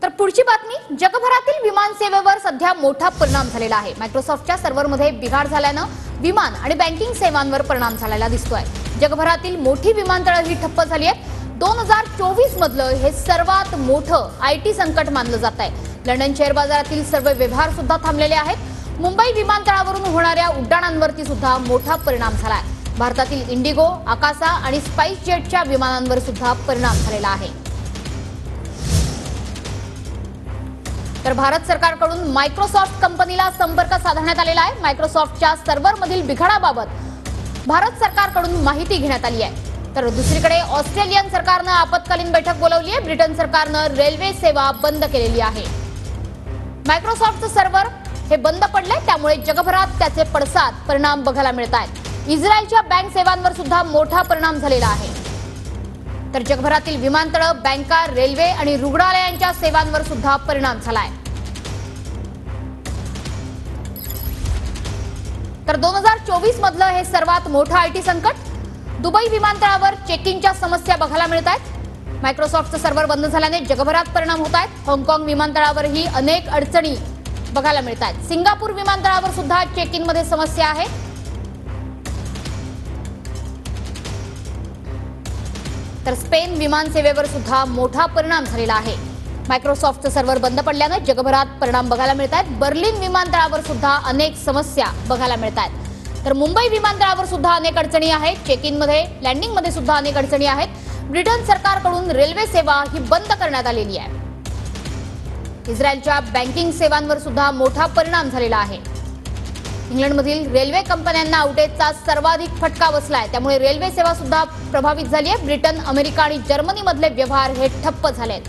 तर पुढची बातमी, जगभरातील विमान सेवेवर सध्या मोठा परिणाम झालेला आहे। मायक्रोसॉफ्टच्या सर्व्हरमध्ये बिघाड झाल्यानं विमान आणि बँकिंग सेवांवर परिणाम झालेला दिसतोय। जगभरातील मोठी विमानतळं ही ठप्प झाली आहेत। 2024 मधलं हे सर्वात मोठं आयटी संकट मानलं जात आहे। लंडन शेअर बाजारातील सर्व व्यवहार सुद्धा थांबलेले आहेत। मुंबई विमानतळावरून होणाऱ्या उड्डाणांवरती सुद्धा मोठा परिणाम झालाय। भारतातील इंडिगो, आकासा आणि स्पाइस जेटच्या विमानांवर सुद्धा परिणाम झालेला आहे। तर भारत सरकारकडून मायक्रोसॉफ्ट कंपनीला संपर्क साधण्यात आलेला आहे। मायक्रोसॉफ्टच्या सर्व्हरमधील बिघाडाबाबत भारत सरकारकडून माहिती घेण्यात आली आहे। तर दुसरीकडे ऑस्ट्रेलियन सरकारनं आपत्कालीन बैठक बोलावली आहे। ब्रिटन सरकारनं रेल्वे सेवा बंद केलेली आहे। मायक्रोसॉफ्टचं सर्व्हर हे बंद पडले, त्यामुळे जगभरात त्याचे पडसाद परिणाम बघायला मिळत आहेत। इस्रायलच्या बँक सेवांवर सुद्धा मोठा परिणाम झालेला आहे। तर जगभरातील विमानतळं, बँका, रेल्वे आणि रुग्णालयांच्या सेवांवर सुद्धा परिणाम झालाय। तर 2024 मधलं हे सर्वात मोठं आयटी संकट। दुबई विमानतळावर चेकिंगच्या समस्या बघायला मिळत आहेत। मायक्रोसॉफ्टचं सर्व्हर बंद झाल्याने जगभरात परिणाम होत आहेत। हाँगकाँग विमानतळावरही अनेक अडचणी बघायला मिळत आहेत। सिंगापूर विमानतळावर सुद्धा चेकिंग मध्ये समस्या आहे। तर स्पेन विमान सेवेवर सुद्धा मोठा परिणाम झालेला आहे। मायक्रोसॉफ्टचं सर्व्हर बंद पडल्याने जगभरात परिणाम बघायला मिळत आहेत। बर्लिन विमानतळावर सुद्धा अनेक समस्या बघायला मिळत आहेत। तर मुंबई विमानतळावर सुद्धा अनेक अडचणी आहेत। चेक इन मध्ये, लँडिंग मध्ये सुद्धा अनेक अडचणी आहेत। ब्रिटन सरकारकडून रेल्वे सेवा ही बंद करण्यात आलेली आहे। इस्रायलच्या बँकिंग सेवांवर सुद्धा मोठा परिणाम झालेला आहे। इंग्लंडमधील रेल्वे कंपन्यांना आउटेजचा सर्वाधिक फटका बसलाय, त्यामुळे रेल्वे सेवा सुद्धा प्रभावित झाली आहे। ब्रिटन, अमेरिका आणि जर्मनीमधले व्यवहार हे ठप्प झालेत।